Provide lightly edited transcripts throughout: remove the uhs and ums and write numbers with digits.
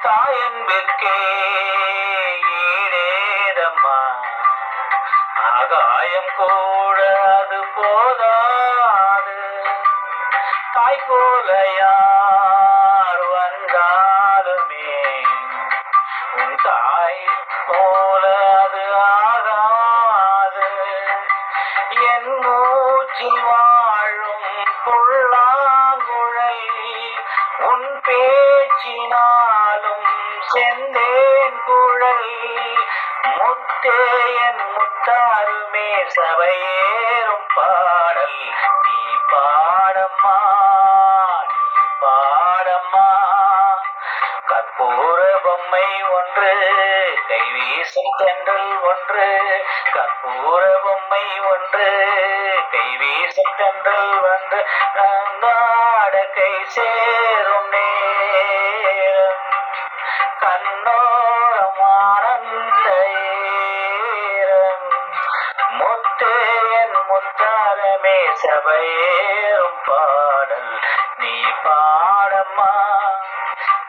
தாயன்பிற்கே ஈடேதம்மா, ஆகாயம் கூட அது போதாது. தாய் போல யார் வந்தாலுமே உன் தாய் போல அது ஆகாது. என் மூச்சில் வாழும் புல்லாங்குழல் உன் பேச்சினாலும் செந்தேன் குழல். முத்தே என் முத்தாருமே சபையேறும் பாடல் நீ பாடம்மா, நீ பாடம்மா. கற்பூர பொம்மை ஒன்று, கைவீசும் தென்றல் ஒன்று. கற்பூர பொம்மை ஒன்று, கைவீசும் தென்றல் ஒன்று. நாட கை சேரும் நேரம் கண்ணோரம் ஆனந்த ஏரம். முத்தே என் முத்தாரமே சபையேறும் பாடல் நீ பாடம்மா,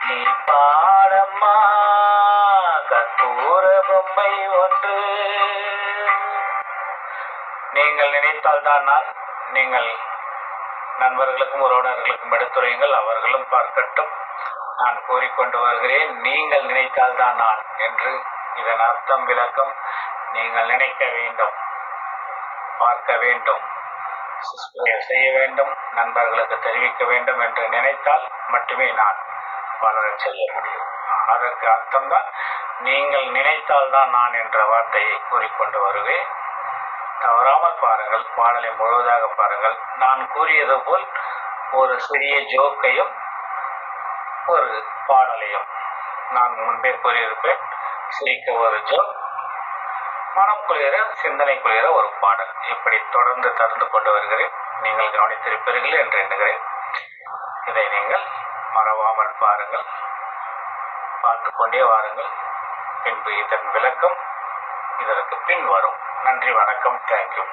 நீ பாடம்மா. கற்பூர பொம்மை ஒன்று. நீங்கள் நினைத்தால் தான் நான், நீங்கள் நண்பர்களுக்கும் உறவினர்களுக்கும் எடுத்துரையுங்கள், அவர்களும் பார்க்கட்டும். நான் கூறிக்கொண்டு வருகிறேன், நீங்கள் நினைத்தால் தான் நான் என்று. இதன் அர்த்தம் விளக்கம், நீங்கள் நினைக்க வேண்டும், பார்க்க வேண்டும், செய்ய வேண்டும், நண்பர்களுக்கு தெரிவிக்க வேண்டும் என்று நினைத்தால் மட்டுமே நான் வளரச் செய்ய முடியும். அதற்கு அர்த்தம்தான் நீங்கள் நினைத்தால் தான் நான் என்ற வார்த்தையை கூறிக்கொண்டு வருவேன். தவறாமல் பாருங்கள், பாடலை முழுவதாக பாருங்கள். நான் கூறியது போல் ஒரு சிறிய ஜோக்கையும் ஒரு பாடலையும் நான் முன்பே கூறியிருப்பேன். சிரிக்க ஒரு ஜோக், மனம் குளிர சிந்தனை குளிர ஒரு பாடல், இப்படி தொடர்ந்து தந்து கொண்டு வருகிறேன். நீங்கள் கவனித்திருப்பீர்கள் என்று எண்ணுகிறேன். இதை நீங்கள் மறவாமல் பாருங்கள், பார்த்து கொண்டே வாருங்கள். பின்பு இதன் விளக்கம் இதற்கு பின் வரும். நன்றி, வணக்கம், தேங்க்யூ.